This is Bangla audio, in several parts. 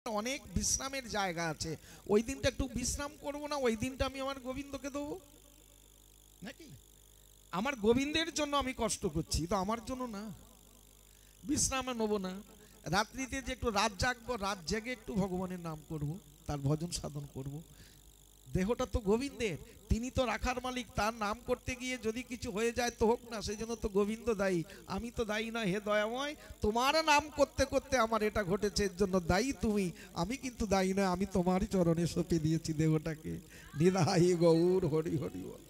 অনেক বিশ্রামের জায়গা আছে, ওই দিনটা একটু বিশ্রাম করবো না? ওই দিনটা আমি আমার গোবিন্দকে দেবো নাকি? আমার গোবিন্দের জন্য আমি কষ্ট করছি, তো আমার জন্য না। বিশ্রাম নেবো না, রাত্রিতে যে একটু রাত জাগবো, রাত জেগে একটু ভগবানের নাম করব, তার ভজন সাধন করব। দেহটা তো গোবিন্দের, তিনি তো রাখার মালিক। তার নাম করতে গিয়ে যদি কিছু হয়ে যায় তো হোক না, সেই জন্য তো গোবিন্দ দায়ী, আমি তো দায়ী না। হে দয়াময়, তোমার নাম করতে করতে আমার এটা ঘটেছে, এর জন্য দায়ী তুমি, আমি কিন্তু দায়ী না। আমি তোমারই চরণে সঁপে দিয়েছি দেহটাকে। নিধাই গৌর হরি হরি বল।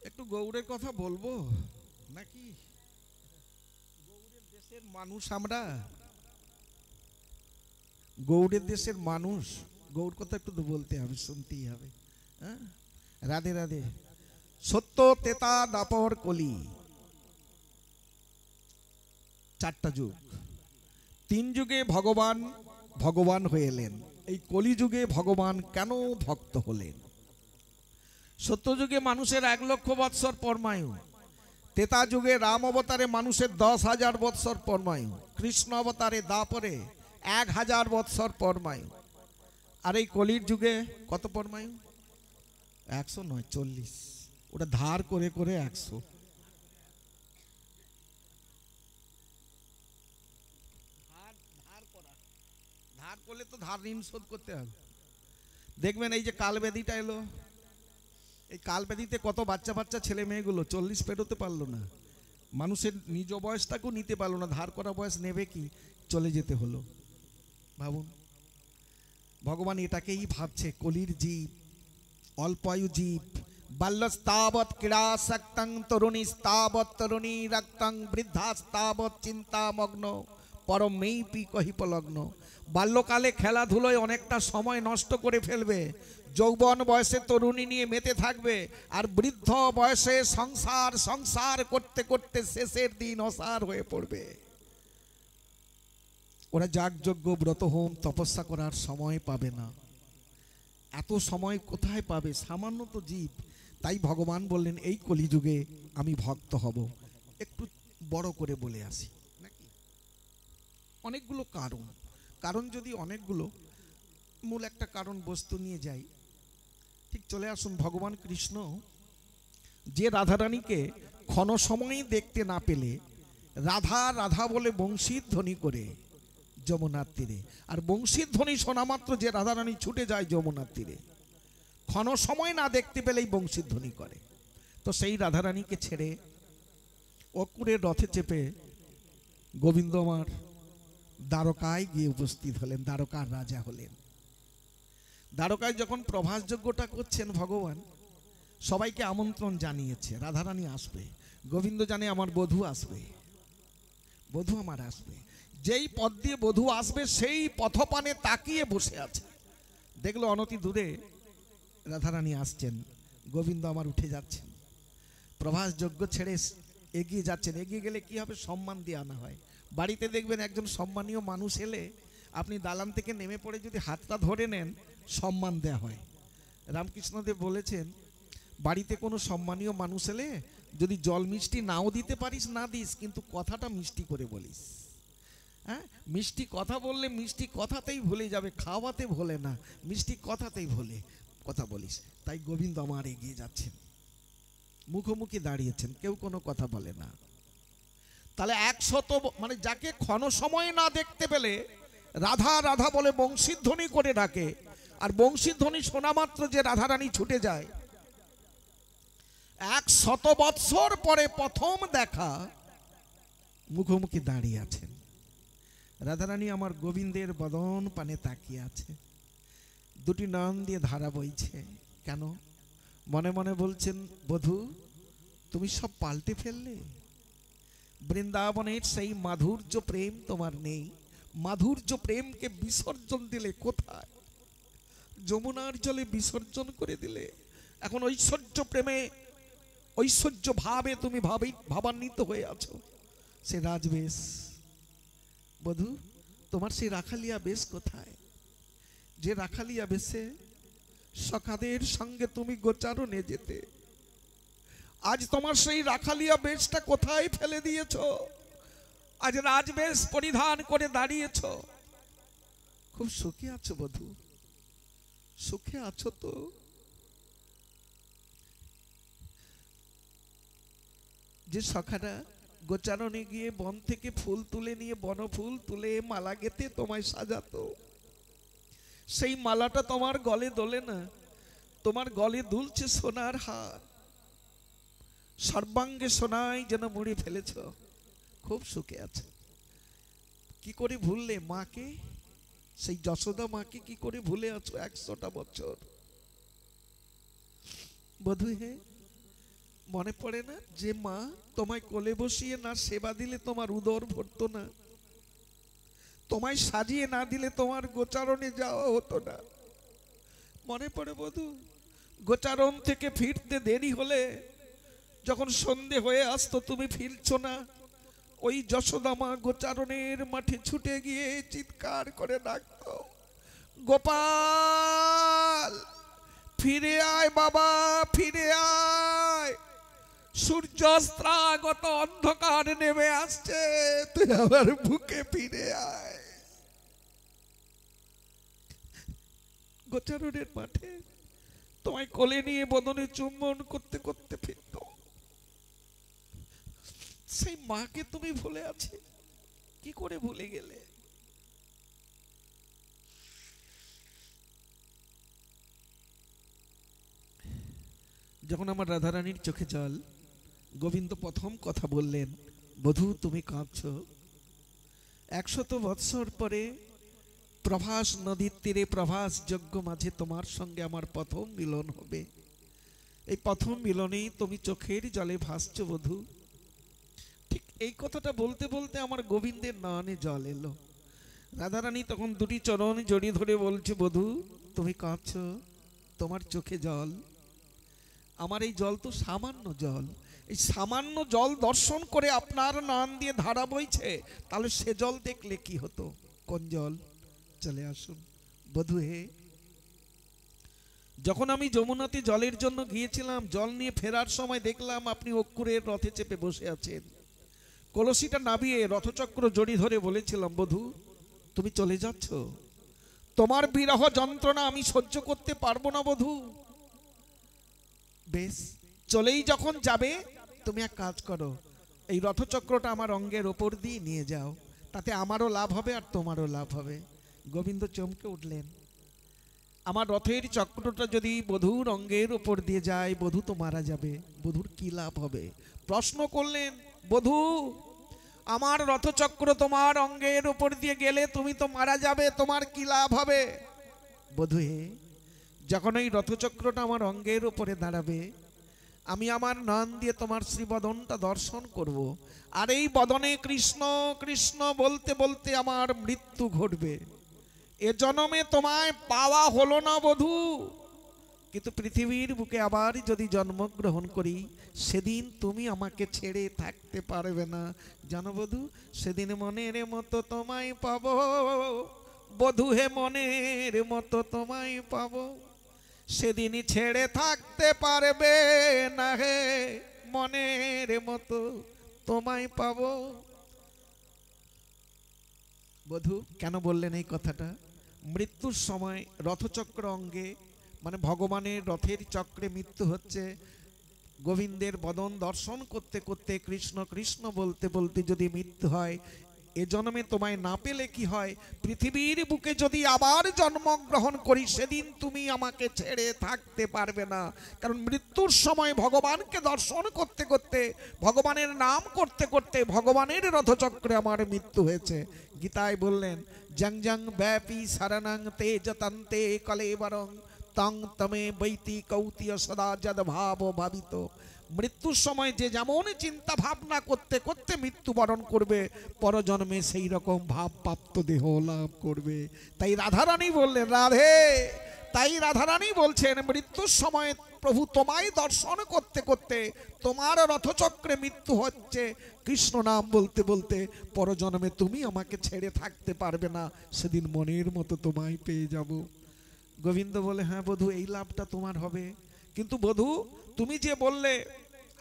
একটু গৌড়ের কথা বলবো নাকি? গৌড়ের দেশের মানুষ আমরা, গৌড়ের দেশের মানুষ, গৌড় কথা একটু তো বলতে হবে, শুনতেই হবে। হ্যাঁ, রাধে রাধে। সত্য, তেতা, দাপর, কলি, চারটা যুগ। তিন যুগে ভগবান ভগবান হয়ে এলেন, এই কলি যুগে ভগবান কেন ভক্ত হলেন? সত্য যুগে মানুষের 1,00,000 বৎসর পরমায়ু, তেতা যুগে রাম অবতারে মানুষের 10,000 বৎসর পরমায়ু, কৃষ্ণ অবতারে দাপরে 1,000 বৎসর পরমায়ু। আর এই কলির যুগে কত পরমায়ু? 100 নয়, 40। ওটা ধার করে করে 100। ধার করলে তো ধার ঋণ শোধ করতে হবে। দেখবেন এই যে কালব্যাধিটা এলো, এই কালব্যাধিতে কত বাচ্চা বাচ্চা ছেলে মেয়েগুলো 40 পেরোতে পারলো না, মানুষের নিজ বয়সটাকেও নিতে পারলো না, ধার করা বয়স নেবে কি, চলে যেতে হলো। ভাবুন, ভগবান এটাকেই ভাবছে, কলির জীব, অল্পায়ু জীব। বাল্যস্তাবৎ ক্রীড়াসক্তং তরুণীস্তাবৎ তরুণী রক্তং বৃদ্ধাস্তাবৎ চিন্তামগ্ন পরমেইপি কহিপলগ্ন। বাল্যকালে খেলাধুলোয় অনেকটা সময় নষ্ট করে ফেলবে, যৌবন বয়সে তরুণী নিয়ে মেতে থাকবে, আর বৃদ্ধ বয়সে সংসার সংসার করতে করতে শেষের দিন অসার হয়ে পড়বে। ওরা যাগযজ্ঞ ব্রত হোম তপস্যা করার সময় পাবে না। এত সময় কোথায় পাবে? সামান্য তো জীব। তাই ভগবান বললেন এই কলিযুগে আমি ভক্ত হব। একটু বড় করে বলে আসি নাকি? অনেকগুলো কারণ, কারণ যদি অনেকগুলো, মূল একটা কারণ বস্তু নিয়ে যাই। ঠিক চলে আসুন। ভগবান কৃষ্ণ যে রাধারানীকে ক্ষণ সময়ই দেখতে না পেলে রাধা রাধা বলে বংশীর ধ্বনি করে যমুনার তীরে, আর বংশীর ধ্বনি শোনা মাত্র যে রাধারানী ছুটে যায় যমুনার তীরে, ক্ষণ সময় না দেখতে পেলেই বংশীর ধ্বনি করে। তো সেই রাধারানীকে ছেড়ে অকুরের রথে চেপে গোবিন্দ আমার দ্বারকায় গিয়ে উপস্থিত হলেন, দ্বারকার রাজা হলেন। দ্বারকায় যখন প্রভাস যজ্ঞটা করছেন ভগবান, সবাইকে আমন্ত্রণ জানিয়েছে, রাধারানী আসবে, গোবিন্দ জানে আমার বধূ আসবে, বধূ আমার আসবে। যেই পথ দিয়ে বধূ আসবে সেই পথপানে তাকিয়ে বসে আছে, দেখলো অনতি দূরে রাধারানী আসছেন, গোবিন্দ আমার উঠে যাচ্ছেন, প্রভাস যজ্ঞ ছেড়ে এগিয়ে যাচ্ছেন। এগিয়ে গেলে কি হবে? সম্মান দিয়ে আনা হয়। বাড়িতে দেখবেন একজন সম্মানীয় মানুষ এলে আপনি দালান থেকে নেমে পড়ে যদি হাতটা ধরে নেন, সম্মান দেয়া হয়। রামকৃষ্ণদেব বলেছেন, বাড়িতে কোনো সম্মানীয় মানুষ এলে যদি জল মিষ্টি নাও দিতে পারিস না দিস, কিন্তু কথাটা মিষ্টি করে বলিস। হ্যাঁ, মিষ্টি কথা বললে মিষ্টি কথাতেই ভুলে যাবে, খাওয়াতে ভোলে না, মিষ্টি কথাতেই ভোলে, কথা বলিস। তাই গোবিন্দ আমার এগিয়ে যাচ্ছেন, মুখোমুখি দাঁড়িয়েছেন, কেউ কোনো কথা বলে না। তাহলে 100 মানে যাকে ক্ষণ সময় না দেখতে পেলে রাধা রাধা বলে বংশীর ধ্বনি করে ডাকে, আর বংশীর ধ্বনি শোনা মাত্র যে রাধারানী ছুটে যায়, 100 বৎসর পরে প্রথম দেখা, মুখোমুখি দাঁড়িয়ে আছেন। রাধারানী আমার গোবিন্দের বদন পানে তাকিয়ে আছে, দুটি নয়ন দিয়ে ধারা বইছে। কেন? মনে মনে বলছেন, বধূ তুমি সব পাল্টে ফেললে, বৃন্দাবনের সেই মাধুর্য প্রেম তোমার নেই, মাধুর্য প্রেমকে বিসর্জন দিলে কোথায়? যমুনার জলে বিসর্জন করে দিলে। এখন ঐশ্বর্য প্রেমে, ঐশ্বর্য ভাবে তুমি ভাবান্বিত হয়ে আছো। সে রাজবেশ, বধূ তোমার সেই রাখালিয়া বেশ কোথায়? যে রাখালিয়া বেশে সখাদের সঙ্গে তুমি গোচারণে যেতে। আজ তোমার সেই রাখালিয়া বেশটা কোথায় ফেলে দিয়েছ? আজ রাজবেশ পরিধান করে দাঁড়িয়েছ। খুব সুখে আছো বধূ? সুখে আছো তো? যে সখারা গোচারণে গিয়ে বন থেকে ফুল তুলে নিয়ে বনফুল তুলে মালা গেঁথে তোমায় সাজাতো, সেই মালাটা তোমার গলে দোলে না, তোমার গলে দুলছে সোনার হার, সর্বাঙ্গে সোনায় যেন মুড়ে ফেলেছ। খুব সুখে আছে। কি করে ভুললে মাকে? সেই যশোদা মাকে কি করে ভুলে আছো 100টা বছর? বধূ হে, মনে পড়ে না যে মা তোমায় কোলে বসিয়ে না সেবা দিলে তোমার উদর ভরতো না, তোমায় সাজিয়ে না দিলে তোমার গোচারণে যাওয়া হতো না? মনে পড়ে বধূ? গোচারণ থেকে ফিরতে দেরি হলে, যখন সন্ধে হয়ে আসতো তুমি ফিরছো না, ওই যশোদা মা গোচারণের মাঠে ছুটে গিয়ে চিৎকার করে ডাকতো, গোপাল ফিরে আয় বাবা, ফিরে আয়, সূর্যাস্তাগত অন্ধকার নেমে আসছে, তুই আমার বুকে ফিরে আয়। গোচারণের মাঠে তোমায় কোলে নিয়ে বদনে চুম্বন করতে করতে ফিরত। সেই মাকে তুমি ভুলে আছি? কি করে ভুলে গেলে? যখন আমার রাধারানীর চোখে জল, গোবিন্দ প্রথম কথা বললেন, বধূ তুমি কাঁদছো। 100 বৎসর পরে প্রভাস নদীর তীরে প্রভাস যজ্ঞ মাঝে তোমার সঙ্গে আমার প্রথম মিলন হবে। এই প্রথম মিলনেই তুমি চোখের জলে ভাসছো বধূ। ঠিক এই কথাটা বলতে বলতে আমার গোবিন্দের নয়নে জল এলো। রাধারানী তখন দুটি চরণ জড়িয়ে ধরে বলছে, বধূ তুমি কাঁদছো, তোমার চোখে জল। আমার এই জল তো সামান্য জল, এই সামান্য জল দর্শন করে আপনার নয়ন দিয়ে ধারা বইছে, তাহলে সে জল দেখলে কি হতো? কোন জল? চলে আসুন বধূ হে। যখন আমি যমুনাতে জলের জন্য গিয়েছিলাম, জল নিয়ে ফেরার সময় দেখলাম আপনি অক্ষুরের রথে চেপে বসে আছেন। কলসিটা নাবিয়ে রথচক্র জড়ি ধরে বলেছিলাম, বধূ তুমি চলে যাচ্ছ, তোমার বিরহ যন্ত্রণা আমি সহ্য করতে পারবো না বধূ। বেশ, চলেই যখন যাবে তুমি এক কাজ করো, এই রথচক্রটা আমার অঙ্গের ওপর দিয়ে নিয়ে যাও, তাতে আমারও লাভ হবে আর তোমারও লাভ হবে। গোবিন্দ চমকে উঠলেন, আমার রথের চক্রটা যদি বধূর অঙ্গের ওপর দিয়ে যায়, বধূ তো মারা যাবে, বধূর কি লাভ হবে? প্রশ্ন করলেন, বধূ আমার রথচক্র তোমার অঙ্গের ওপর দিয়ে গেলে তুমি তো মারা যাবে, তোমার কি লাভ হবে? বধূ হে, যখন এই রথচক্রটা আমার অঙ্গের উপরে দাঁড়াবে, আমি আমার নয়ন দিয়ে তোমার শ্রীবদনটা দর্শন করব, আর এই বদনে কৃষ্ণ কৃষ্ণ বলতে বলতে আমার মৃত্যু ঘটবে। এ জন্মে তোমায় পাওয়া হলো না বধূ, কিন্তু পৃথিবীর বুকে আবার যদি জন্মগ্রহণ করি, সেদিন তুমি আমাকে ছেড়ে থাকতে পারবে না, জানো বধূ? সেদিন মনের মতো তোমায় পাবো বধূ হে, মনের মতো তোমায় পাবো, সেদিন ছেড়ে থাকতে পারবে না হে, মনের মতো তোমায় পাবো। বধূ কেন বললেন এই কথাটা? মৃত্যুর সময় রথচক্র অঙ্গে, মানে ভগবানের রথের চক্রে মৃত্যু হচ্ছে, গোবিন্দের বদন দর্শন করতে করতে কৃষ্ণ কৃষ্ণ বলতে বলতে যদি মৃত্যু হয়, এ জন্মে তোমায় না পেলে কি হয়, পৃথিবীর বুকে যদি আবার জন্মগ্রহণ করি, সেদিন তুমি আমাকে ছেড়ে থাকতে পারবে না। কারণ মৃত্যুর সময় ভগবানকে দর্শন করতে করতে, ভগবানের নাম করতে করতে ভগবানের রথচক্রে আমার মৃত্যু হয়েছে। গীতায় বললেন, জং জং ব্যাপী শরণং তে যতন্তে কলেবরং তং তমে বৈতি কৌতিয় সদা যদ ভাব ভাবিত। মৃত্যুর সময় যে যেমন চিন্তা ভাবনা করতে করতে মৃত্যুবরণ করবে, পরজন্মে সেই রকম ভাব প্রাপ্ত দেহ লাভ করবে। তাই রাধারানী বললেন, রাধে, তাই রাধারানী বলছেন, মৃত্যুর সময় প্রভু তোমায় দর্শন করতে করতে তোমার রথচক্রে মৃত্যু হচ্ছে, কৃষ্ণ নাম বলতে বলতে পরজন্মে তুমি আমাকে ছেড়ে থাকতে পারবে না, সেদিন মনের মতো তোমায় পেয়ে যাব। গোবিন্দ বলে, হ্যাঁ বধূ, এই লাভটা তোমার হবে, কিন্তু বধূ তুমি যে বললে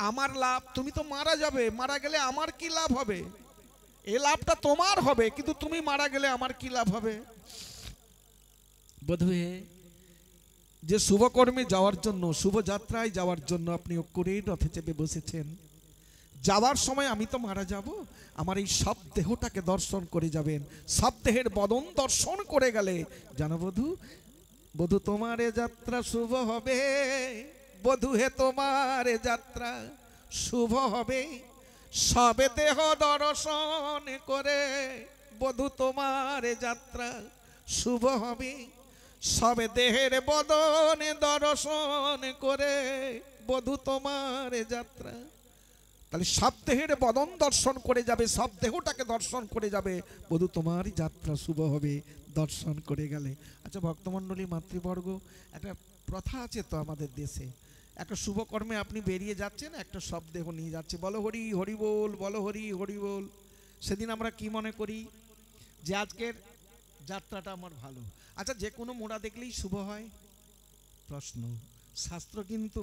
আমার লাভ, তুমি তো মারা যাবে, মারা গেলে আমার কি লাভ হবে? এই লাভটা তোমার হবে, কিন্তু তুমি মারা গেলে আমার কি লাভ হবে? বধূ, যে শুভকর্মে যাওয়ার জন্য, শুভযাত্রায় যাওয়ার জন্য আপনি অক্ষরের রথে চেপে বসেছেন, যাওয়ার সময় আমি তো মারা যাব, আমার এই সব দেহটাকে দর্শন করে যাবেন। সব দেহের বদন দর্শন করে গেলে জানো বধূ, বধূ তোমার যাত্রা শুভ হবে, বধূ হে তোমার যাত্রা শুভ হবে, সবে দেহ দর্শন করে বধূ তোমার যাত্রা শুভ হবে, সবে দেহের বদন দর্শন করে বধূ তোমার যাত্রা। তাহলে সব দেহের বদন দর্শন করে যাবে, সব দেহটাকে দর্শন করে যাবে, বধূ তোমার যাত্রা শুভ হবে, দর্শন করে গেলে। আচ্ছা ভক্তমণ্ডলী, মাতৃবর্গ, একটা প্রথা আছে তো আমাদের দেশে, একটা শুভকর্মে আপনি বেরিয়ে যাচ্ছেন, একটা সব দেহ নিয়ে যাচ্ছে, বলো হরি হরি বল, বলো হরি হরি বল। সেদিন আমরা কি মনে করি যে আজকের যাত্রাটা আমার ভালো। আচ্ছা, যে কোনো মোড়া দেখলেই শুভ হয়? প্রশ্ন। শাস্ত্র কিন্তু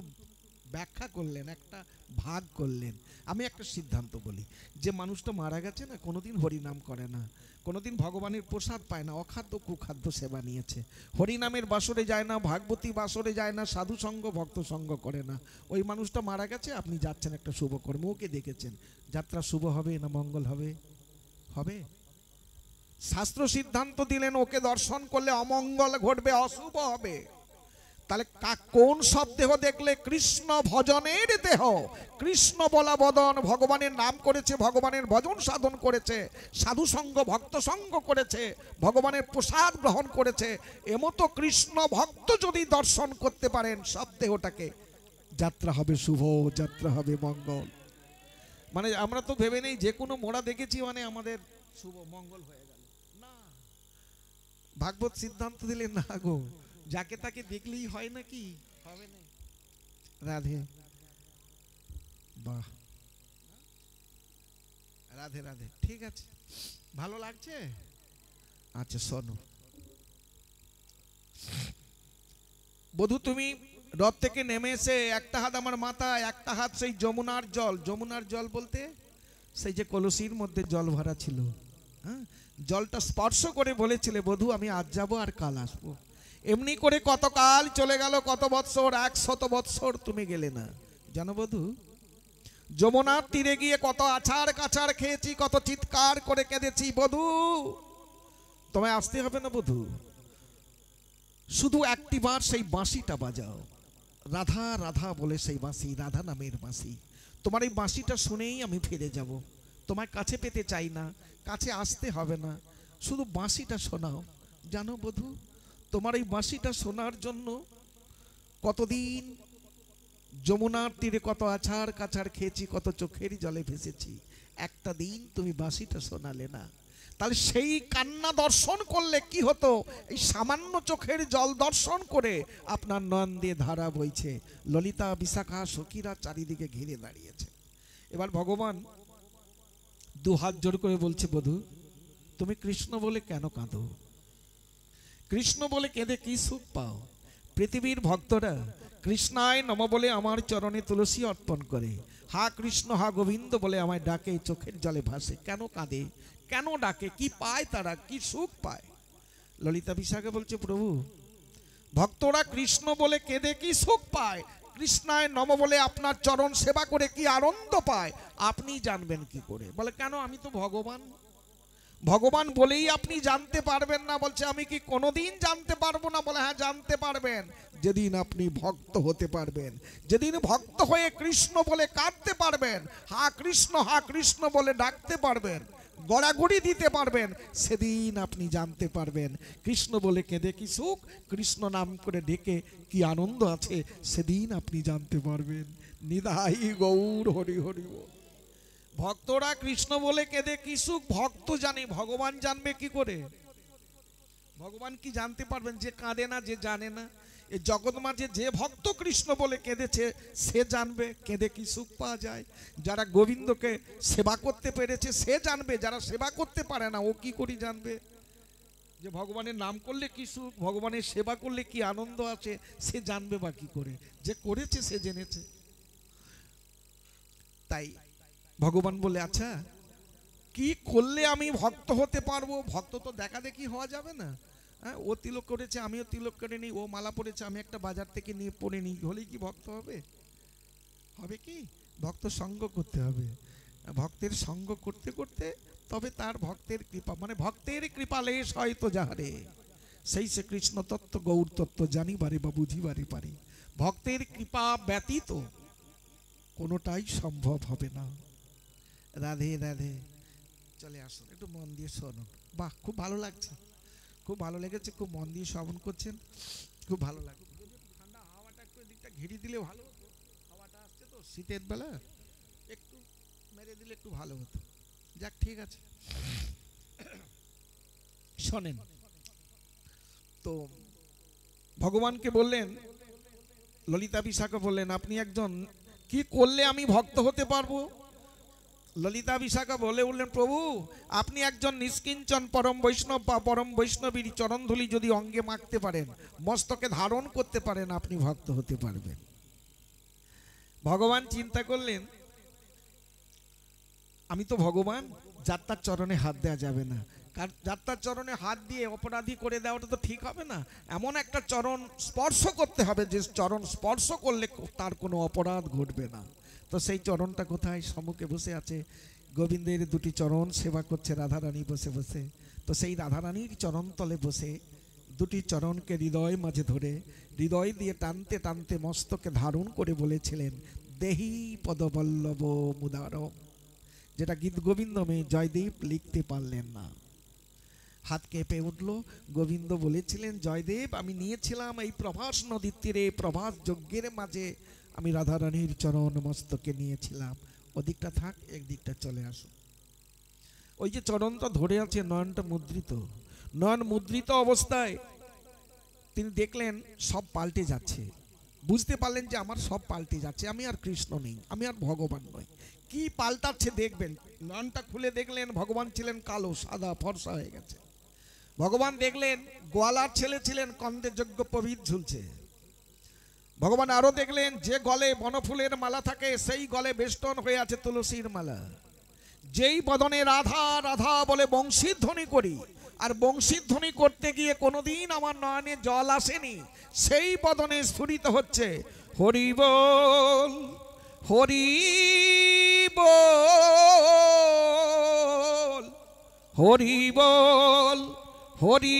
ব্যাখ্যা করলেন, একটা ভাগ করলেন। আমি একটা সিদ্ধান্ত বলি, যে মানুষটা মারা গেছে না, কোনোদিন হরিনাম করে না, কোনোদিন ভগবানের প্রসাদ পায় না, অখাদ্য কুখাদ্য সেবা নিয়েছে, হরিনামের বাসরে যায় না, ভাগবতী বাসরে যায় না, সাধু সঙ্গ ভক্ত সঙ্গ করে না, ওই মানুষটা মারা গেছে, আপনি যাচ্ছেন একটা শুভ কর্মে, ওকে দেখেছেন, যাত্রা শুভ হবে না মঙ্গল হবে? হবে। শাস্ত্র সিদ্ধান্ত দিলেন ওকে দর্শন করলে অমঙ্গল ঘটবে, অশুভ হবে। তাহলে কোন সব দেহ দেখলে? কৃষ্ণ ভজনের দেহ, কৃষ্ণ বলা বদন, ভগবানের নাম করেছে, ভগবানের ভজন সাধন করেছে, সাধু সঙ্গ ভক্ত সঙ্গ করেছে, ভগবানের প্রসাদ গ্রহণ করেছে, এমতো কৃষ্ণ ভক্ত যদি দর্শন করতে পারেন সব দেহটাকে, যাত্রা হবে শুভ, যাত্রা হবে মঙ্গল। মানে আমরা তো ভেবে নেই যে কোনো মোড়া দেখেছি মানে আমাদের শুভ মঙ্গল হয়ে গেল, না। ভাগবত সিদ্ধান্ত দিলে না গো, যাকে তাকে দেখলেই হয় নাকি? হবে না। রাধে, বাহ, রাধে রাধে, ঠিক আছে, ভালো লাগছে। আচ্ছা শোনো বধূ, তুমি রথ থেকে নেমে এসে একটা হাত আমার মাথায়, একটা হাত সেই যমুনার জল, যমুনার জল বলতে সেই যে কলসির মধ্যে জল ভরা ছিল, হ্যাঁ, জলটা স্পর্শ করে বলেছিলে বধূ আমি আজ যাবো আর কাল আসবো। এমনি করে কত কাল চলে গেল, কত বৎসর, 100 বৎসর তুমি গেলে না। জানো বধূ, যমুনার তীরে গিয়ে কত আছাড় কাছাড় খেয়েছি, কত চিৎকার করে কেঁদেছি। বধূ তোমায় আসতে হবে না বধূ, শুধু একটিবার সেই বাঁশিটা বাজাও, রাধা রাধা বলে সেই বাঁশি, রাধা নামের বাঁশি। তোমার এই বাঁশিটা শুনেই আমি ফিরে যাব, তোমার কাছে পেতে চাই না, কাছে আসতে হবে না, শুধু বাঁশিটা শোনাও। জানো বধূ, তোমার এই বাঁশিটা শোনার জন্য কতদিন যমুনার তীরে কত আছাড় কাছাড় খেয়েছি, কত চোখের জলে ভেসেছি, একটা দিন তুমি বাঁশিটা শোনালে না। তাহলে সেই কান্না দর্শন করলে কি হতো? এই সামান্য চোখের জল দর্শন করে আপনার নয়ন দিয়ে ধারা বইছে, ললিতা বিশাখা সখীরা চারিদিকে ঘিরে দাঁড়িয়েছে। এবার ভগবান দু হাত জোর করে বলছে, বধূ তুমি কৃষ্ণ বলে কেন কাঁদো? কৃষ্ণ বলে কেঁদে কি সুখ পাও? পৃথিবীর ভক্তরা কৃষ্ণায় নম বলে আমার চরণে তুলসী অর্পণ করে, হা কৃষ্ণ হা গোবিন্দ বলে আমায় ডাকে, চোখের জলে ভাসে, কেন কাঁদে, কেন ডাকে, কি পায় তারা, কি সুখ পায়? ললিতা বিশাখা বলছে, প্রভু ভক্তরা কৃষ্ণ বলে কেঁদে কি সুখ পায়, কৃষ্ণায় নম বলে আপনার চরণ সেবা করে কি আনন্দ পায়, আপনি জানবেন কি করে? বলে কেন, আমি তো ভগবান, ভগবান বলেই আপনি জানতে পারবেন না? বলছে আমি কি কোনোদিন জানতে পারবো না? বলে হ্যাঁ জানতে পারবেন, যেদিন আপনি ভক্ত হতে পারবেন, যেদিন ভক্ত হয়ে কৃষ্ণ বলে কাঁদতে পারবেন, হা কৃষ্ণ বলে ডাকতে পারবেন, গড়াগড়ি দিতে পারবেন, সেদিন আপনি জানতে পারবেন কৃষ্ণ বলে কেঁদে কি সুখ, কৃষ্ণ নাম করে ডেকে কি আনন্দ আছে, সেদিন আপনি জানতে পারবেন। নিধাই গৌর হরি হরি বল। ভক্তরা কৃষ্ণ বলে কেঁদে কি সুখ ভক্ত জানে, ভগবান জানবে কি করে? ভগবান কি জানতে পারবেন? যে কাঁদে না, যে জানে না। এই জগৎ মাঝে যে ভক্ত কৃষ্ণ বলে কেঁদেছে সে জানবে কেঁদে কি সুখ পাওয়া যায়। যারা গোবিন্দকে সেবা করতে পেরেছে সে জানবে, যারা সেবা করতে পারে না ও কি করে জানবে? যে ভগবানের নাম করলে কি সুখ, ভগবানের সেবা করলে কি আনন্দ আছে, সে জানবে বা কি করে? যে করেছে সে জেনেছে। তাই ভগবান বলে, আচ্ছা কি করলে আমি ভক্ত হতে পারবো? ভক্ত তো দেখা দেখি হওয়া যাবে না। হ্যাঁ, ও তিলক করেছে আমিও তিলক করে নিই, ও মালা পরেছে আমি একটা বাজার থেকে নিয়ে পরে নিই, হলেই কি ভক্ত হবে? হবে কি? ভক্ত সঙ্গ করতে হবে। ভক্তের সঙ্গ করতে করতে তবে তার ভক্তের কৃপা, মানে ভক্তের কৃপা লেশ হয়তো যাহারে, সেই সে কৃষ্ণ তত্ত্ব গৌর তত্ত্ব জানিবারে বা বুঝিবারে পারে। ভক্তের কৃপা ব্যতীত কোনোটাই সম্ভব হবে না। রাধে রাধে। চলে আসুন, একটু মন দিয়ে শুনুন। বাহ, খুব ভালো লাগছে, খুব ভালো লেগেছে, খুব মন দিয়ে শ্রবণ করছেন, খুব ভালো লাগছে। যদি একটু ঠান্ডা হাওয়াটা একটু এদিকটা ঘিরে দিলে ভালো হতো, হাওয়াটা আসছে তো শীতের বেলা, একটু মেরে দিলে একটু ভালো হতো। যাক, ঠিক আছে। শোনেন তো, ভগবানকে বললেন, ললিতা বিশাখা বললেন, আপনি একজন, কি করলে আমি ভক্ত হতে পারবো? ললিতা বিশাখা বলে উঠলেন, প্রভু আপনি একজন নিষ্কিঞ্চন পরম বৈষ্ণব বা পরম বৈষ্ণবীর চরণধুলি যদি অঙ্গে মাখতে পারেন, মস্তকে ধারণ করতে পারেন, আপনি ভক্ত হতে পারবেন। ভগবান চিন্তা করলেন, আমি তো ভগবান, যাত্রার চরণে হাত দেওয়া যাবে না, কারণ যাত্রার চরণে হাত দিয়ে অপরাধী করে দেওয়াটা তো ঠিক হবে না। এমন একটা চরণ স্পর্শ করতে হবে যে চরণ স্পর্শ করলে তার কোনো অপরাধ ঘটবে না। তো সেই চরণটা কোথায়? সম্মুখে বসে আছে গোবিন্দের দুটি চরণ সেবা করছে রাধারানী বসে বসে। তো সেই রাধারানীর চরণ তলে বসে দুটি চরণকে হৃদয় মাঝে ধরে হৃদয় দিয়ে টানতে টানতে মস্তকে ধারণ করে বলেছিলেন, দেহি পদবল্লভ মুদারম, যেটা গীত গোবিন্দমে জয়দেব লিখতে পারলেন না। হাত কেঁপে উঠল। গোবিন্দ বলেছিলেন, জয়দেব আমি নিয়েছিলাম এই প্রভাস নদীর তীরে প্রভাস যজ্ঞের মাঝে, আমি রাধারানীর চরণ মস্তকে নিয়েছিলাম। ওদিকটা থাক, একদিকটা চলে আসুন। ওই যে চরণটা ধরে আছে, নয়নটা মুদ্রিত, নয়ন মুদ্রিত অবস্থায় তিনি দেখলেন সব পাল্টে যাচ্ছে। বুঝতে পারলেন যে আমার সব পাল্টে যাচ্ছে, আমি আর কৃষ্ণ নেই, আমি আর ভগবান নই। কি পাল্টাচ্ছে দেখবেন। নয়নটা খুলে দেখলেন ভগবান ছিলেন কালো, সাদা ফর্সা হয়ে গেছে। ভগবান দেখলেন গোয়ালার ছেলে ছিলেন, কন্দে যজ্ঞ প্রভৃত ঝুলছে। ভগবান আরো দেখলেন যে গলে বনফুলের মালা থাকে সেই গলে বেষ্টন হয়ে আছে তুলসীর মালা। যেই বদনে রাধা রাধা বলে বংশীধ্বনি করি, আর বংশীধ্বনি করতে গিয়ে কোনোদিন আমার নয়নে জল আসেনি, সেই বদনে স্ফুরিত হচ্ছে হরি বল হরি বল হরি বল হরি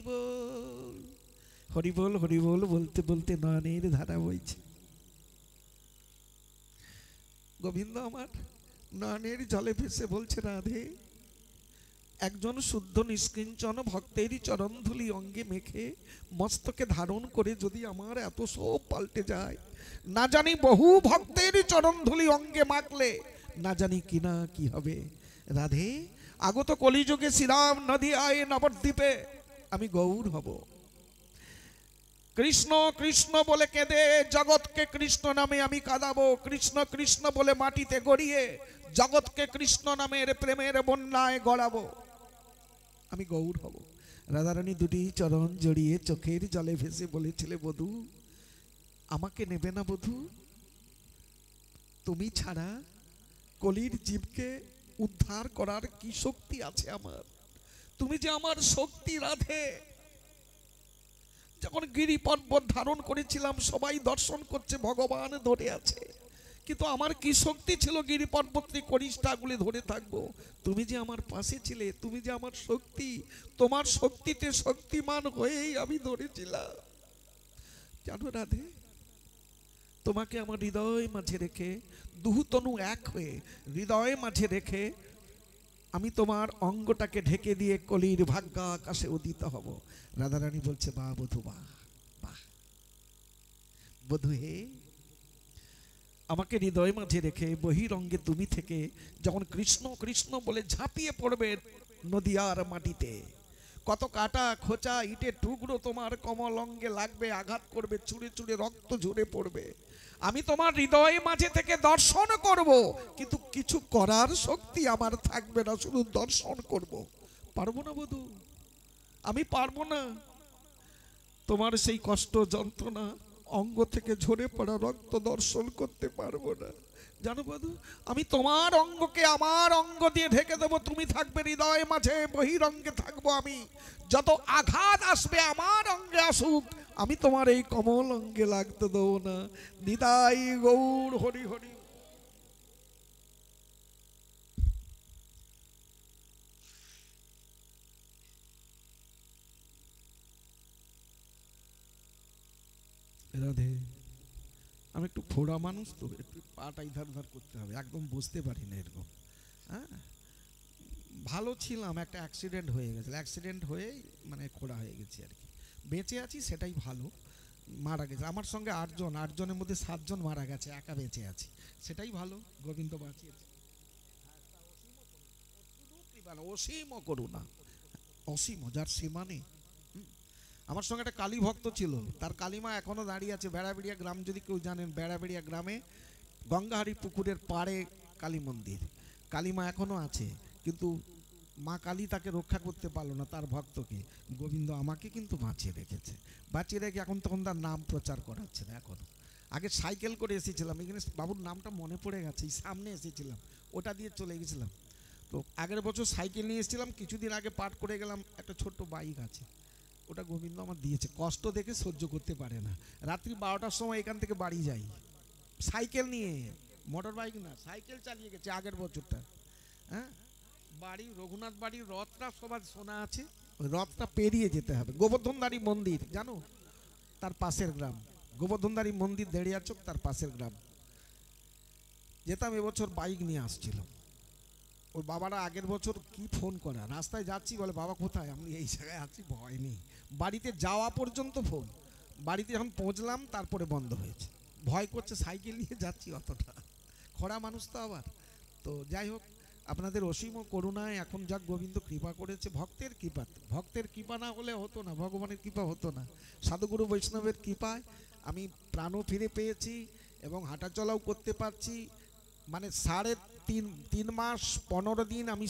বল। হরি বল হরি বল বলতে বলতে নয়নের ধারা বইছে। গোবিন্দ আমার নয়নের জলে ভেসে বলছে, রাধে একজন শুদ্ধ নিষ্কিঞ্চন ভক্তেরই চরণধুলি অঙ্গে মেখে মস্তকে ধারণ করে যদি আমার এত সব পাল্টে যায়, না জানি বহু ভক্তের চরণধুলি অঙ্গে মাখলে না জানি কিনা কি হবে। রাধে আগত কলিযুগে শ্রীরাম নদী আয়ে নবদ্বীপে আমি গৌর হব। কৃষ্ণ কৃষ্ণ বলে কেঁদে জগৎকে কৃষ্ণ নামে আমি কাঁদাবো। কৃষ্ণ কৃষ্ণ বলে মাটিতে গড়িয়ে জগৎকে কৃষ্ণ নামের প্রেমের বন্যায় গড়াবো। আমি গৌর হব। রাধারানী দুটি চরণ জড়িয়ে চোখের জলে ভেসে বলেছিলে, বধূ আমাকে নেবে না বধূ? তুমি ছাড়া কলির জীবকে উদ্ধার করার কি শক্তি আছে আমার? তুমি যে আমার শক্তি রাধে। যখন গিরি পর্বত ধারণ করেছিলাম সবাই দর্শন করছে, ভগবান ধরে আছে, কিন্তু আমার কি শক্তি ছিল গিরি পর্বতটি করিষ্ঠাগুলি ধরে থাকবো? তুমি যে আমার পাশে ছিলে, তুমি যে আমার শক্তি, তোমার শক্তিতে শক্তিমান হয়েই আমি ধরেছিলাম। জানো রাধে, তোমাকে আমার হৃদয় মাঝে রেখে, দুহুতনু এক হয়ে হৃদয় মাঝে রেখে আমি তোমার অঙ্গটাকে ঢেকে দিয়ে কলির ভাগ্যা আকাশে উদিত হব। রাধারানী বলছে, বাহ বধূ, বাহ বাহ বধূ হে, আমাকে হৃদয় মাঝে রেখে বহিরঙ্গে তুমি থেকে যখন কৃষ্ণ কৃষ্ণ বলে ঝাঁপিয়ে পড়বে নদিয়ার মাটিতে, কত কাটা খোঁচা ইটের টুকরো তোমার কমল অঙ্গে লাগবে, আঘাত করবে, চুড়ে চুড়ে রক্ত ঝরে পড়বে। আমি তোমার হৃদয় মাঝে থেকে দর্শন করব, কিন্তু কিছু করার শক্তি আমার থাকবে না, শুধু দর্শন করব। পারবো না বধূ, আমি পারবো না। তোমার সেই কষ্ট যন্ত্রণা, অঙ্গ থেকে ঝরে পড়া রক্ত দর্শন করতে পারবো না। জানো বধূ, আমি তোমার অঙ্গকে আমার অঙ্গ দিয়ে ঢেকে দেবো, তুমি থাকবে হৃদয় মাঝে, বহিরঙ্গে থাকবো আমি। যত আঘাত আসবে আমার অঙ্গে আসুক, আমি তোমার এই কমল অঙ্গে লাগতে দেবো না। নিতাই গৌর হরি হরি। রাধে। আমি একটু ফোড়া মানুষ তো, একটু পাটা ইধার উধার করতে হবে, একদম বুঝতে পারি না এরকম। হ্যাঁ, ভালো ছিলাম, একটা অ্যাক্সিডেন্ট হয়ে গেছে, অ্যাক্সিডেন্ট হয়ে মানে খোড়া হয়ে গেছি আর কি। বেঁচে আছি সেটাই ভালো। মারা গেছে আমার সঙ্গে 8 জন, 8 জনের মধ্যে 7 জন মারা গেছে, একা বেঁচে আছি, সেটাই ভালো। গোবিন্দ বাঁচিয়েছে। অসীম করুণা, অসীম, যার সীমা নেই। আমার সঙ্গে একটা কালী ভক্ত ছিল, তার কালীমা এখনো দাঁড়িয়ে আছে। বেড়াবেড়িয়া গ্রাম, যদি কেউ জানেন, বেড়াবেড়িয়া গ্রামে গঙ্গাহারি পুকুরের পাড়ে কালী মন্দির, কালীমা এখনো আছে। কিন্তু মা কালী তাকে রক্ষা করতে পারলো না, তার ভক্তকে। গোবিন্দ আমাকে কিন্তু বাঁচিয়ে রেখেছে, বাঁচিয়ে রেখে এখন তখন তার নাম প্রচার করাচ্ছে না এখনো। আগে সাইকেল করে এসেছিলাম এখানে, বাবুর নামটা মনে পড়ে গেছে, এই সামনে এসেছিলাম, ওটা দিয়ে চলে গেছিলাম। তো আগের বছর সাইকেল নিয়ে এসেছিলাম, কিছুদিন আগে পাঠ করে গেলাম, একটা ছোট্ট বাইক আছে, ওটা গোবিন্দ আমার দিয়েছে। কষ্ট দেখে সহ্য করতে পারে না, রাত্রি 12টার সময় এখান থেকে বাড়ি যাই সাইকেল নিয়ে, মোটর বাইক না, সাইকেল চালিয়ে গেছে আগের বছরটা। হ্যাঁ, বাড়ি রঘুনাথ বাড়ির রথটা সবার শোনা আছে, ওই রথটা পেরিয়ে যেতে হবে। গোবর্ধনধারী মন্দির জানো, তার পাশের গ্রাম। গোবর্ধনধারী মন্দির দেড়িয়াচক, তার পাশের গ্রাম। যেতাম, এবছর বাইক নিয়ে আসছিল। ওর বাবারা আগের বছর কি ফোন করা, রাস্তায় যাচ্ছি বলে বাবা কোথায়, আমি এই জায়গায় আছি, ভয় নেই। বাড়িতে যাওয়া পর্যন্ত ফোন, বাড়িতে যখন পৌঁছলাম তারপরে বন্ধ হয়েছে। ভয় করছে, সাইকেল নিয়ে যাচ্ছি অতটা, খরা মানুষ তো আবার। তো যাই হোক, আপনাদের অসীম করুণায় এখন যা গোবিন্দ কৃপা করেছে, ভক্তের কৃপা, ভক্তের কৃপা না হলে হতো না, ভগবানের কৃপা হতো না। সাধুগুরু বৈষ্ণবের কৃপায় আমি প্রাণও ফিরে পেয়েছি এবং হাঁটাচলাও করতে পারছি। মানে 3.5 মাস 15 দিন আমি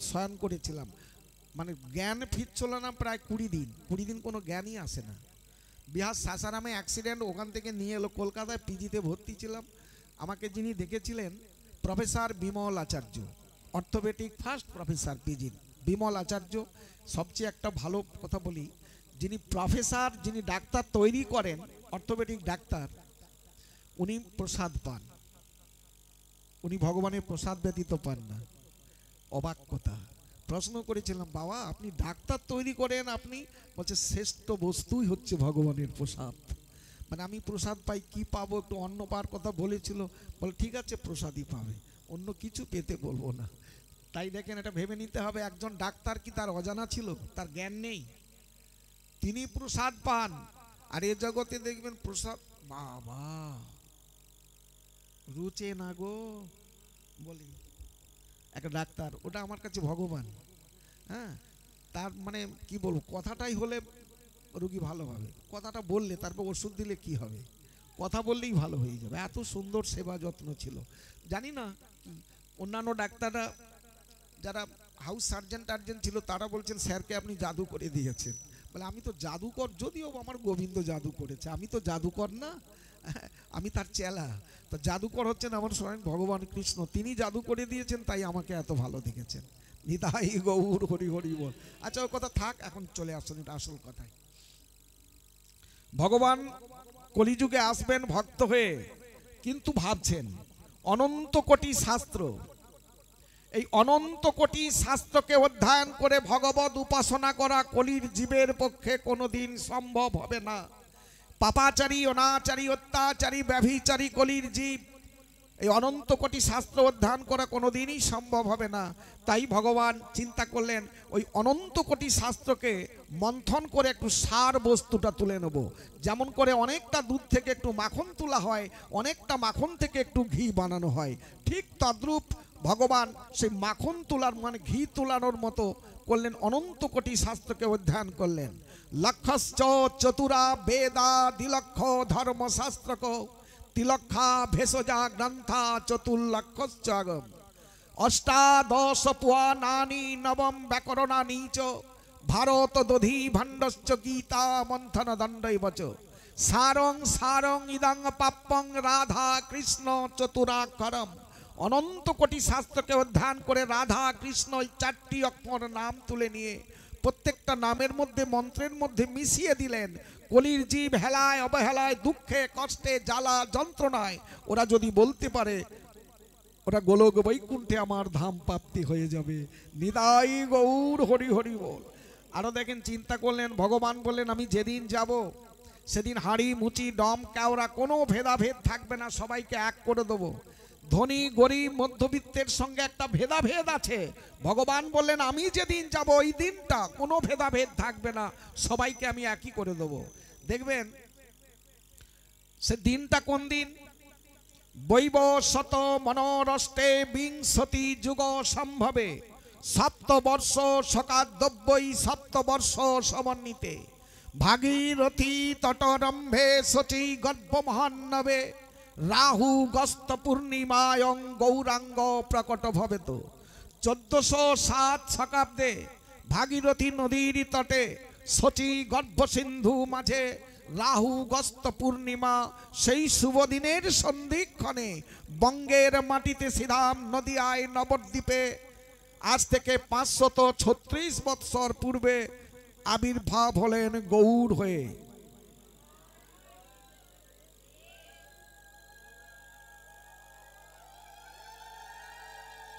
শয়ন করেছিলাম, মানে জ্ঞান ফিরছিল না প্রায় 20 দিন কোনো জ্ঞানই আসে না। বিহার সাসারামে অ্যাক্সিডেন্ট, ওখান থেকে নিয়ে এলো কলকাতায়, পিজিতে ভর্তি ছিলাম। আমাকে যিনি দেখেছিলেন প্রফেসর বিমল আচার্য, অর্থোপেডিক ফার্স্ট প্রফেসর পিজির বিমল আচার্য। সবচেয়ে একটা ভালো কথা বলি, যিনি প্রফেসর, যিনি ডাক্তার তৈরি করেন, অর্থোপেডিক ডাক্তার, উনি প্রসাদ পান, উনি ভগবানের প্রসাদ ব্যতীত পান না। অবাক কথা। প্রশ্ন করেছিলাম, বাবা আপনি ডাক্তার তৈরি করেন, আপনি বলছে শ্রেষ্ঠ বস্তুই হচ্ছে ভগবানের প্রসাদ। মানে আমি প্রসাদ পাই, কি পাবো, একটু অন্ন পাওয়ার কথা বলেছিল, বলে ঠিক আছে প্রসাদই পাবে, অন্য কিছু পেতে বলবো না। তাই দেখেন, এটা ভেবে নিতে হবে, একজন ডাক্তার কি তার অজানা ছিল, তার জ্ঞান নেই? তিনি প্রসাদ পান। আর এ জগতে দেখবেন প্রসাদ, বাবা রুচে না গো, বলি একটা ডাক্তার, ওটা আমার কাছে ভগবান। হ্যাঁ, তার মানে কি বলবো, কথাটাই হলে রুগী ভালো হবে, কথাটা বললে, তারপর ওষুধ দিলে কি হবে, কথা বললেই ভালো হয়ে যাবে। এত সুন্দর সেবা যত্ন ছিল। জানি না অন্যান্য ডাক্তাররা যারা হাউস সার্জন টার্জেন ছিল, তারা বলছেন স্যারকে আপনি জাদু করে দিয়েছেন। বলে আমি তো জাদুকর, যদিও আমার গোবিন্দ জাদু করেছে, আমি তো জাদুকর না, আমি তার চেলা। তো জাদুকর হচ্ছেন আমার স্বয়ং ভগবান কৃষ্ণ, তিনি জাদু করে দিয়েছেন, তাই আমাকে এত ভালো দেখেছেন। নিতাই গৌর হরি হরি বল। আচ্ছা ওর কথা থাক, এখন চলে আসুন এটা আসল কথায়। ভগবান কলিযুগে আসবেন ভক্ত হয়ে, কিন্তু ভাবছেন অনন্ত কোটি শাস্ত্র, এই অনন্ত কোটি শাস্ত্রকে অধ্যয়ন করে ভগবত উপাসনা করা কলির জীবের পক্ষে কোনোদিন সম্ভব হবে না। পাপাচারী, অনাচারী, অত্যাচারী, ব্যভিচারী কলির জীব এই অনন্ত কোটি শাস্ত্র অধ্যয়ন করা কোনোদিনই সম্ভব হবে না। তাই ভগবান চিন্তা করলেন ওই অনন্ত কোটি শাস্ত্রকে মন্থন করে একটু সার বস্তুটা তুলে নেব। যেমন করে অনেকটা দুধ থেকে একটু মাখন তোলা হয়, অনেকটা মাখন থেকে একটু ঘি বানানো হয়, ঠিক তদ্রূপ ভগবান সেই মাখন তোলার মানে ঘি তোলানোর মতো করলেন অনন্ত কোটি শাস্ত্রকে অধ্যয়ন করলেন। লক্ষশ্চ চতুরা বেদা দ্বিলক্ষ ধর্মশাস্ত্রক তিলক্ষা ভেষজা গ্রন্থা চতুর্লক্ষশ্চ আগম অষ্টাদশ পুরাণানি নবম ব্যাকরণানি চ ভারত দধি ভণ্ডশ্চ গীতা মন্থন দণ্ডৈবচ সারং সারং ইদং পাপ্পং রাধা কৃষ্ণ চতুরাক্ষরম। অনন্ত কোটি শাস্ত্রকে অধ্যয়ন করে রাধা কৃষ্ণ এই 4টি অক্ষর নাম তুলে নিয়ে প্রত্যেকটা নামের মধ্যে মন্ত্রের মধ্যে মিশিয়ে দিলেন। কলির জীব হেলায় অবহেলায় দুঃখে কষ্টে জ্বালা যন্ত্রণায় ওরা যদি বলতে পারে ওরা গোলক বৈকুণ্ঠে আমার ধাম প্রাপ্তি হয়ে যাবে। নিতাই গৌর হরি হরি বল। আরো দেখেন চিন্তা করলেন, ভগবান বললেন আমি যেদিন যাব সেদিন হাড়ি মুচি ডম কেওড়া কোনো ভেদাভেদ থাকবে না, সবাইকে এক করে দেবো। ধনী গরিব মধ্যবিত্তের সঙ্গে একটা ভেদাভেদ আছে, ভগবান বললেন আমি যেদিন যাব ওই দিনটা কোনো ভেদাভেদ থাকবে না, সবাইকে আমি একই করে দেবো। দেখবেন সে দিনটা কোন দিন? বৈবশত মনোরষ্টে বিংশতি যুগ সম্ভবে সপ্তবর্ষ শকাদ্যব্যই সপ্তবর্ষ সমন্বিতে ভাগীরথী তটরম্ভে শচী গর্ভ মহান্নবে রাহু গস্ত পূর্ণিমায়ং গৌরাঙ্গ প্রকট ভবেত। 1407 শতাব্দে ভাগীরথী নদীর তটে শচী গর্ভ সিন্ধু মাঝে রাহু গস্ত পূর্ণিমা, সেই শুভ দিনের সন্ধিক্ষণে বঙ্গের মাটিতে শ্রীরাম নদিয়ায় নবদ্বীপে আজ থেকে 536 বৎসর পূর্বে আবির্ভাব হলেন গৌর হয়ে।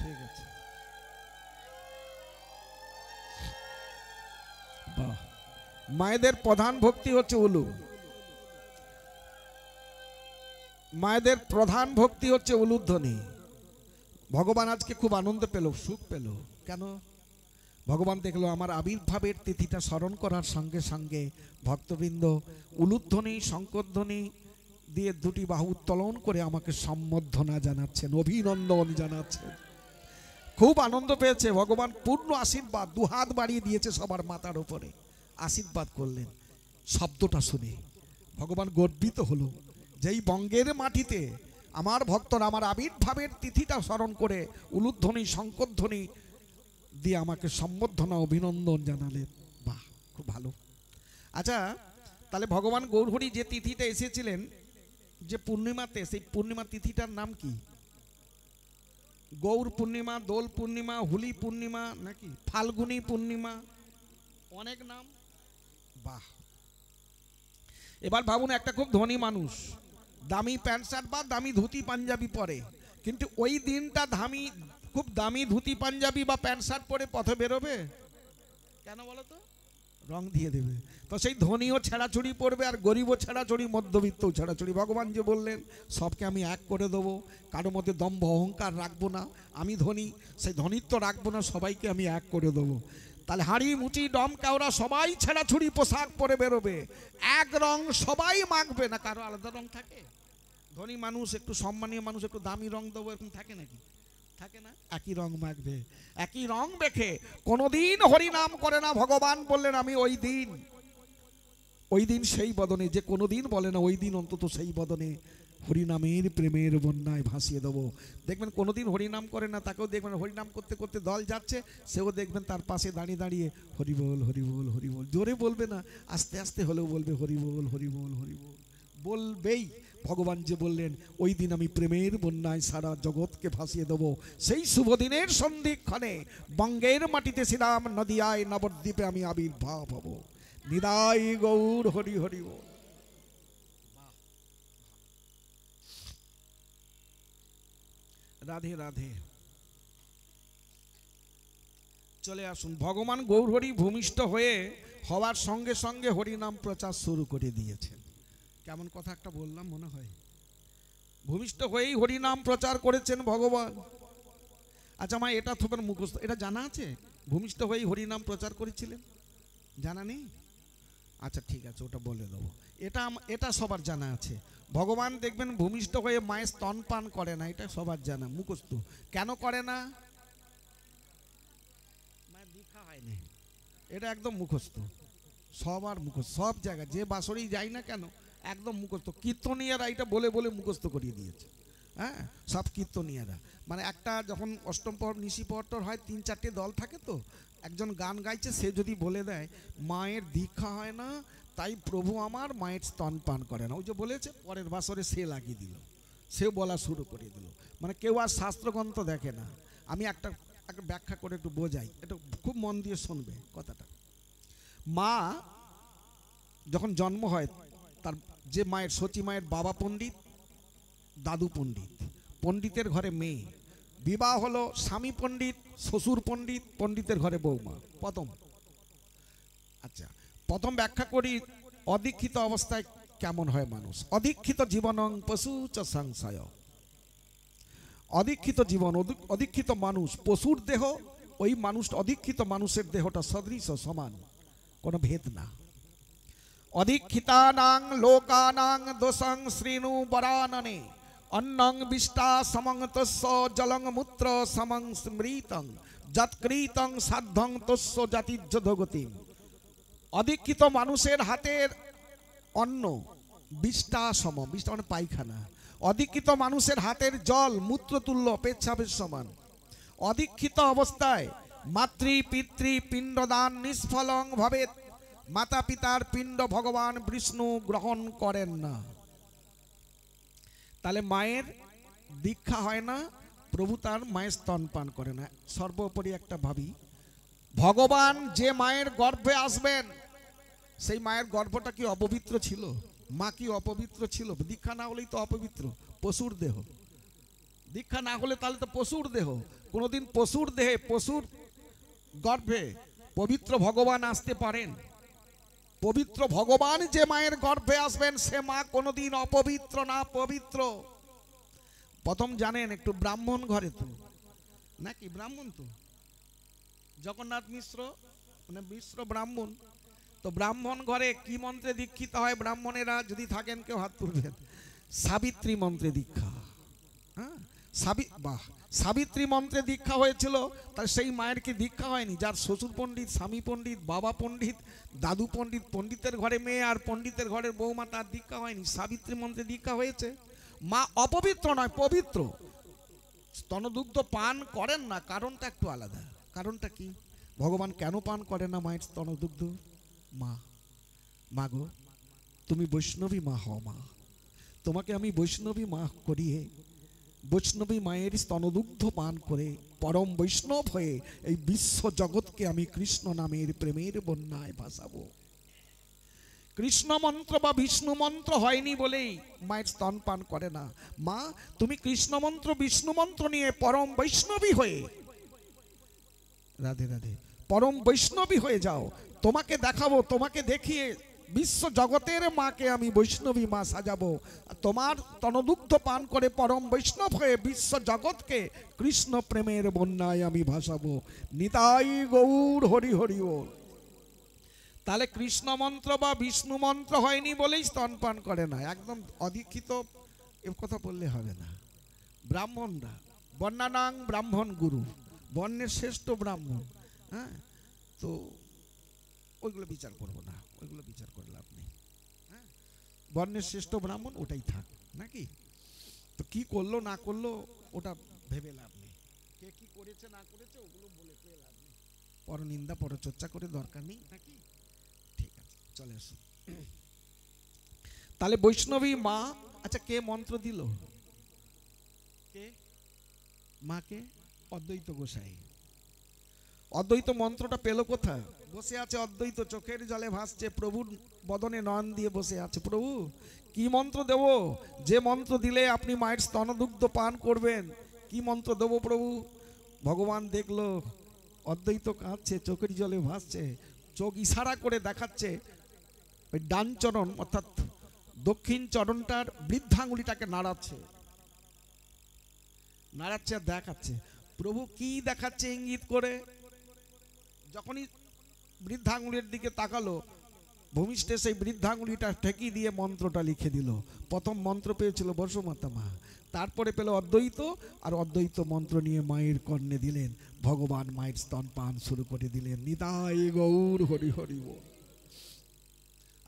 ঠিক আছে, বাহ। মায়েদের প্রধান ভক্তি হচ্ছে উলু, মায়েদের প্রধান ভক্তি হচ্ছে উলুধ্বনি। ভগবান আজকে খুব আনন্দ পেল, সুখ পেল। কেন? ভগবান দেখলো আমার আবির্ভাবের তিথিটা স্মরণ করার সঙ্গে সঙ্গে ভক্তবৃন্দ উলুধ্বনি শঙ্করধ্বনি দিয়ে 2টি বাহু উত্তোলন করে আমাকে সম্বর্ধনা জানাচ্ছেন, অভিনন্দন জানাচ্ছেন। খুব আনন্দ পেয়েছে ভগবান, পূর্ণ আশীর্বাদ 2 হাত বাড়িয়ে দিয়েছে সবার মাথার উপরে, আশীর্বাদ করলেন। শব্দটা শুনে ভগবান গর্বিত হলো, যেই বঙ্গের মাটিতে আমার ভক্তরা আমার আবির্ভাবের তিথিটা স্মরণ করে উলুধ্বনি শঙ্করধ্বনি দিয়ে আমাকে সম্বর্ধনা অভিনন্দন জানালেন। বাহ, খুব ভালো। আচ্ছা, তাহলে ভগবান গৌরহরি যে তিথিতে এসেছিলেন, যে পূর্ণিমাতে, সেই পূর্ণিমা তিথিটার নাম কি? গৌর পূর্ণিমা, দোল পূর্ণিমা, হুলি পূর্ণিমা, নাকি ফাল্গুনী পূর্ণিমা, অনেক নাম। বাহ। এবার ভাবুন, একটা খুব ধনী মানুষ দামি প্যান্ট শার্ট বা দামি ধুতি পাঞ্জাবি পরে, কিন্তু ওই দিনটা খুব দামি ধুতি পাঞ্জাবি বা প্যান্ট শার্ট পরে পথে বেরোবে কেন বলো তো? রং দিয়ে দেবে। তো সেই ধনীও ছেঁড়াছুড়ি পড়বে, আর গরিবও ছেঁড়াছুড়ি, মধ্যবিত্তও ছেঁড়াছুড়ি। ভগবান যে বললেন সবকে আমি এক করে দেবো, কারোর মধ্যে দম্ভ অহংকার রাখবো না, আমি ধনী সেই ধনীত্ব রাখবো না, সবাইকে আমি এক করে দেবো। তাহলে হাঁড়ি মুচি ডম কেওড়া সবাই ছেঁড়াছুড়ি পোশাক পরে বেরোবে, এক রং সবাই মাখবে না, কারো আলাদা রং থাকে? ধনী মানুষ একটু সম্মানীয় মানুষ একটু দামি রং দেবো, এরকম থাকে নাকি? থাকে না? একই রং মাখবে, একই রং মেখে কোনোদিন হরিনাম করে না। ভগবান বললেন আমি ওই দিন সেই বদনে, যে কোনোদিন বলে না ওই দিন অন্তত সেই বদনে হরিনামের প্রেমের বন্যায় ভাসিয়ে দেবো। দেখবেন কোনোদিন হরিনাম করে না, তাকেও দেখবেন হরিনাম করতে করতে দল যাচ্ছে, সেও দেখবেন তার পাশে দাঁড়িয়ে দাঁড়িয়ে হরিবোল হরিবোল হরিবোল, জোরে বলবে না, আস্তে আস্তে হলেও বলবে হরিবোল হরিবোল হরিবোল, বলবেই। ভগবান যে বললেন ওই দিন আমি প্রেমের বন্যায় সারা জগৎকে ভাসিয়ে দেবো, সেই শুভ দিনের সন্ধিক্ষণে বঙ্গের মাটিতে শ্রীরাম নদিয়ায় নবদ্বীপে আমি আবির্ভাব হব। নিদাই গৌর হরি হরি বল। রাধে রাধে। চলে আসুন, ভগবান গৌরহরি ভূমিষ্ঠ হওয়ার সঙ্গে সঙ্গে হরিনাম প্রচার শুরু করে দিয়েছেন। কেমন কথা একটা বললাম মনে হয়? ভূমিষ্ঠ হয়েই হরিনাম প্রচার করেছেন ভগবান। আচ্ছা, আমার এটা তোমার মুখস্থ, এটা জানা আছে? ভূমিষ্ঠ হয়েই হরিনাম প্রচার করেছিলেন, জানা নেই? আচ্ছা ঠিক আছে, ওটা বলে দেবো। এটা সবার জানা আছে। ভগবান দেখবেন ভূমিষ্ঠ হয়ে মায়ের স্তনপান করে না, এটা সবার জানা, মুখস্থ। কেন করে না? মায়ের দীক্ষা হয় যায়নি, এটা একদম মুখস্থ, সবার মুখস্থ, সব জায়গায় যে বাসরেই যাই না কেন একদম মুখস্থ। কীর্তনীয়ারা এটা বলে বলে মুখস্থ করিয়ে দিয়েছে। হ্যাঁ, সব কীর্তনীয়ারা, মানে একটা যখন অষ্টম পর নিশি পহর হয় 3-4টে দল থাকে, তো একজন গান গাইছে, সে যদি বলে দেয় মায়ের দীক্ষা হয় না তাই প্রভু আমার মায়ের স্তন পান করে না, ওই যে বলেছে, পরের বাসরে সে লাগিয়ে দিল, সেও বলা শুরু করে দিল। মানে কেউ আর শাস্ত্রগ্রন্থ দেখে না। আমি একটা ব্যাখ্যা করে একটু বোঝাই, একটু খুব মন দিয়ে শুনবে কথাটা। মা যখন জন্ম হয়, তার যে মায়ের সতী মায়ের বাবা পণ্ডিত, দাদু পণ্ডিত, পণ্ডিতের ঘরে মেয়ে, বিবাহ হলো স্বামী পণ্ডিত, শ্বশুর পণ্ডিত, পণ্ডিতের ঘরে বৌমা, প্রথম। আচ্ছা, প্রথম ব্যাখ্যা করি অদীক্ষিত অবস্থায় কেমন হয় মানুষ। অদীক্ষিত জীবনং পশু চ সংশয়। অদীক্ষিত জীবন, অদীক্ষিত মানুষ, পশুর দেহ, ওই মানুষ, অদীক্ষিত মানুষের দেহটা সদৃশ, সমান, কোনো ভেদ না। অদীক্ষিতানাং লোকানাং দোষং শ্রীণু বরাননে অন্নং বিষ্টা সমং তস্য জলং মূত্র সমং স্মৃতং যৎকৃতং সাধ্যং তস্য জাতির্যধগতি। অদীক্ষিত মানুষের হাতের অন্ন বিষ্টা সম, বিষ্টা মানে পায়খানা। অদীক্ষিত মানুষের হাতের জল মূত্রতুল্য, পেচ্ছাপের সমান। অদীক্ষিত অবস্থায় মাতৃ পিতৃ পিণ্ডদান নিষ্ফলং ভবেৎ। মাতা পিতার পিণ্ড ভগবান বিষ্ণু গ্রহণ করেন না। তাহলে মায়ের দীক্ষা হয় না, প্রভু তার মায়ের স্তন পান করে না। সর্বোপরি একটা ভাবি, ভগবান যে মায়ের গর্ভে আসবেন, সেই মায়ের গর্ভটা কি অপবিত্র ছিল? মা কি অপবিত্র ছিল? দীক্ষা না হলেই তো অপবিত্র, পশুর দেহ। দীক্ষা না হলে তাহলে তো পশুর দেহ। কোনোদিন পশুর দেহে, পশুর গর্ভে পবিত্র ভগবান আসতে পারেন? পবিত্র ভগবান যে মায়ের গর্ভে আসবেন, সে মা কোনোদিন অপবিত্র না, পবিত্র। প্রথম জানেন একটু ব্রাহ্মণ ঘরে, তো নাকি ব্রাহ্মণ, তো জগন্নাথ মিশ্র মানে মিশ্র ব্রাহ্মণ, তো ব্রাহ্মণ ঘরে কি মন্ত্রে দীক্ষিত হয় ব্রাহ্মণেরা? যদি থাকেন কেউ হাত তুলবেন। সাবিত্রী মন্ত্রে দীক্ষা। হ্যাঁ, বাহ, সাবিত্রী মন্ত্রে দীক্ষা হয়েছিল। তার সেই মায়ের কি দীক্ষা হয়নি? যার শ্বশুর পণ্ডিত, স্বামী পণ্ডিত, বাবা পণ্ডিত, দাদু পণ্ডিত, পণ্ডিতের ঘরে মেয়ে আর পণ্ডিতের ঘরের বৌমা, তার দীক্ষা হয়নি? সাবিত্রী মন্ত্রে দীক্ষা হয়েছে। মা অপবিত্র নয়, পবিত্র। স্তনদুগ্ধ পান করেন না, কারণটা একটু আলাদা। কারণটা কি? ভগবান কেন পান করে না মায়ের স্তনদুগ্ধ? মা, মা গো, তুমি বৈষ্ণবী মা হও। মা, তোমাকে আমি বৈষ্ণবী মা করিয়ে, বৈষ্ণবী মায়ের স্তনদুগ্ধ পান করে পরম বৈষ্ণব হয়ে এই বিশ্ব জগৎকে আমি কৃষ্ণ নামের প্রেমের বন্যায় ভাসাবো। কৃষ্ণ মন্ত্র বা বিষ্ণু মন্ত্র হয়নি বলেই মায়ের স্তন পান করে না। মা, তুমি কৃষ্ণ মন্ত্র বিষ্ণু মন্ত্র নিয়ে পরম বৈষ্ণবী হয়ে, রাধে রাধে, পরম বৈষ্ণবী হয়ে যাও। তোমাকে দেখাবো, তোমাকে দেখিয়ে বিশ্ব জগতের মাকে আমি বৈষ্ণবী মা সাজাবো। তোমার তনদুগ্ধ পান করে পরম বৈষ্ণব হয়ে বিশ্ব জগৎকে কৃষ্ণ প্রেমের বন্যায় আমি ভাসাবো। নিতাই গৌর হরি হরি বল। তাহলে কৃষ্ণ মন্ত্র বা বিষ্ণু মন্ত্র হয়নি বলেই স্তনপান করে না। একদম অদীক্ষিত এ কথা বললে হবে না। ব্রাহ্মণরা, বর্ণানাং ব্রাহ্মণ গুরু, বর্ণের শ্রেষ্ঠ ব্রাহ্মণ। হ্যাঁ, তো ওইগুলো বিচার করবো না, ওইগুলো বিচার করে লাভ নেই। হ্যাঁ, বর্ণের শ্রেষ্ঠ ব্রাহ্মণ ওটাই থাক, নাকি? তো কি করলো না করলো ওটা ভেবে লাভ নেই। কে কি করেছে না করেছে ওগুলো বলে পেয়ে লাভ নেই। পরনিন্দা পরচর্চা করে দরকার নেই, নাকি? ঠিক আছে, চলে আসুন। তাহলে বৈষ্ণবী মা। আচ্ছা, কে মন্ত্র দিল? কে? মাকে অদ্বৈত গোসাই। অদ্বৈত মন্ত্রটা পেল কোথায়? বসে আছে অদ্বৈত, চোখের জলে ভাসছে, প্রভুর বদনে নয়ন দিয়ে বসে আছে। প্রভু, কি মন্ত্র দেব? যে মন্ত্র দিলে আপনি মায়ের স্তনদুগ্ধ পান করবেন, কি মন্ত্র দেব প্রভু? ভগবান দেখলো অদ্বৈত কাঁদছে, চোখের জলে ভাসছে, চোখ ইশারা করে দেখাচ্ছে ওই ডান চরণ অর্থাৎ দক্ষিণ চরণটার বৃদ্ধাঙ্গুলিটাকে নাড়াচ্ছে, নাড়াচ্ছে আর দেখাচ্ছে। প্রভু কি দেখাচ্ছে ইঙ্গিত করে? যখনই বৃদ্ধাঙ্গুলির দিকে তাকালো, ভূমিষ্ঠে সেই বৃদ্ধাঙ্গুলিটা ঠেকিয়ে দিয়ে মন্ত্রটা লিখে দিল। প্রথম মন্ত্র পেয়েছিল বসুমাতা মা, তারপরে পেল অদ্বৈত, আর অদ্বৈত মন্ত্র নিয়ে মায়ের কর্ণে দিলেন। ভগবান মায়ের স্তনপান শুরু করে দিলেন। নিতাই গৌর হরি হরি বল।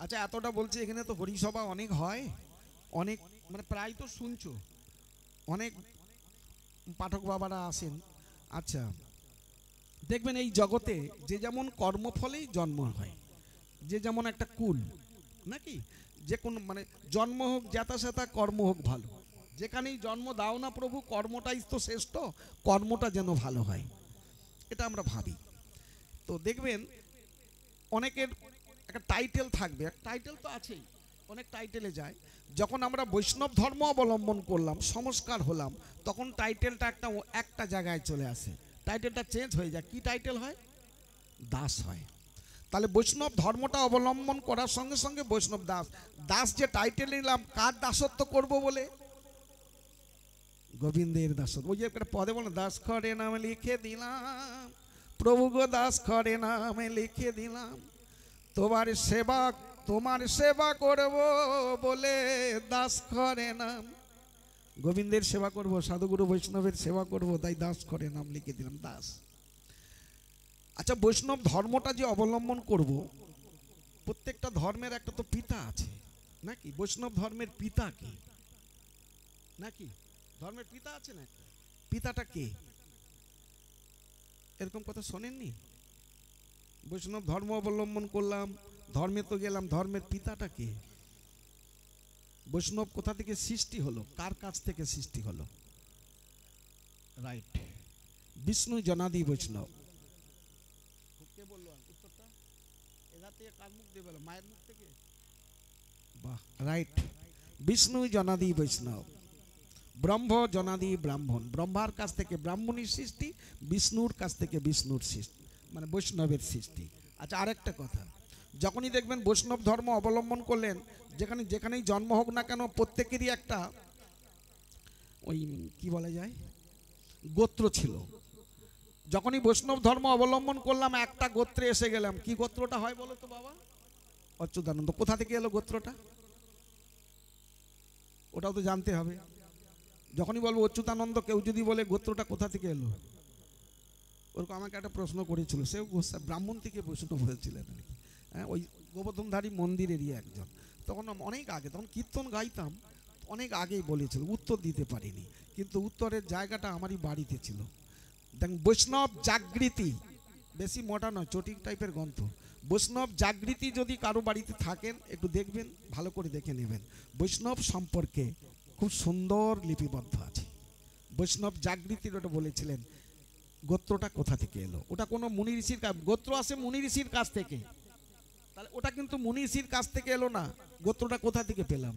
আচ্ছা, এতটা বলছি, এখানে তো হরিসভা অনেক হয়, অনেক মানে প্রায় তো শুনছো, অনেক পাঠক বাবারা আসেন। আচ্ছা, দেখবেন এই জগতে যে যেমন কর্মফলেই জন্ম হয়, যে যেমন একটা কুল নাকি, যে কোন মানে জন্ম হোক জ্যাতা সেতা, কর্ম হোক ভালো। যেখানেই জন্ম দাও না প্রভু, কর্মটাই তো শ্রেষ্ঠ, কর্মটা যেন ভালো হয়, এটা আমরা ভাবি। তো দেখবেন অনেকের একটা টাইটেল থাকবে, একটা টাইটেল তো আছেই, অনেক টাইটেলে যায়। যখন আমরা বৈষ্ণব ধর্ম অবলম্বন করলাম, সংস্কার হলাম, তখন টাইটেলটা একটা জায়গায় চলে আসে, টাইটেলটা চেঞ্জ হয়ে যায়। কি টাইটেল হয়? দাস হয়। তাহলে বৈষ্ণব ধর্মটা অবলম্বন করার সঙ্গে সঙ্গে বৈষ্ণব দাস। দাস যে টাইটেল নিলাম, কার দাসত্ব করব বলে? গোবিন্দের দাসত্ব। ওই যে একটা পদে বলে, দাস খড়ে নামে লিখে দিলাম, প্রভু গো দাস খড়ে নামে লিখে দিলাম, তোমার সেবা করব বলে দাস খড়ে নাম। গোবিন্দের সেবা করব, সাধুগুরু বৈষ্ণবের সেবা করব, তাই দাস খড়ে নাম লিখে দিলাম, দাস। আচ্ছা, বৈষ্ণব ধর্মটা যে অবলম্বন করব, প্রত্যেকটা ধর্মের একটা তো পিতা আছে নাকি? বৈষ্ণব ধর্মের পিতা কে? নাকি ধর্মের পিতা আছে না? একটা পিতাটা কে? এরকম কথা শোনেননি? বৈষ্ণব ধর্ম অবলম্বন করলাম, ধর্মে তো গেলাম, ধর্মের পিতাটা কে? বৈষ্ণব কোথা থেকে সৃষ্টি হলো, কার কাছ থেকে সৃষ্টি হলো? রাইট, বিষ্ণু জনাদি বৈষ্ণব। কে বললো উত্তরটা? এখান থেকে কার মুখ দিয়ে বলো? মায়ের মুখ থেকে? বাহ, রাইট, বিষ্ণু জনাদি বৈষ্ণব। ব্রহ্ম জনাদি ব্রাহ্মণ, ব্রহ্মার কাছ থেকে ব্রাহ্মণীর সৃষ্টি, বিষ্ণুর কাছ থেকে বিষ্ণুর সৃষ্টি, মানে বৈষ্ণবের সৃষ্টি। আচ্ছা, আরেকটা কথা, যখনই দেখবেন বৈষ্ণব ধর্ম অবলম্বন করলেন, যেখানেই জন্ম হোক না কেন, প্রত্যেকেরই একটা ওই কি বলা যায়, গোত্র ছিল। যখনই বৈষ্ণব ধর্ম অবলম্বন করলাম, একটা গোত্রে এসে গেলাম। কি গোত্রটা হয় বলো তো বাবা? অচ্যুতানন্দ। কোথা থেকে এলো গোত্রটা? ওটাও তো জানতে হবে। যখনই বলবো অচ্যুতানন্দ, কেউ যদি বলে গোত্রটা কোথা থেকে এলো, ওরকম আমাকে একটা প্রশ্ন করেছিল, সেও ব্রাহ্মণ থেকে প্রশ্ন বলেছিলেন আর কি। হ্যাঁ, ওই গোবর্ধনধারী মন্দিরেরই একজন। তখন অনেক আগে, তখন কীর্তন গাইতাম, অনেক আগেই বলেছিল, উত্তর দিতে পারিনি, কিন্তু উত্তরের জায়গাটা আমারই বাড়িতে ছিল। দেখেন, বৈষ্ণব জাগৃতি, বেশি মোটা নয়, চটিক টাইপের গ্রন্থ। বৈষ্ণব জাগৃতি যদি কারো বাড়িতে থাকেন, একটু দেখবেন, ভালো করে দেখে নেবেন। বৈষ্ণব সম্পর্কে খুব সুন্দর লিপিবদ্ধ আছে। বৈষ্ণব জাগৃতির ওটা বলেছিলেন, গোত্রটা কোথা থেকে এলো। ওটা কোনো মুনি ঋষির কাছ, গোত্র আসে মুনি ঋষির কাছ থেকে, তাহলে ওটা কিন্তু মুনি ঋষির কাছ থেকে এলো না। গোত্রটা কোথা থেকে পেলাম?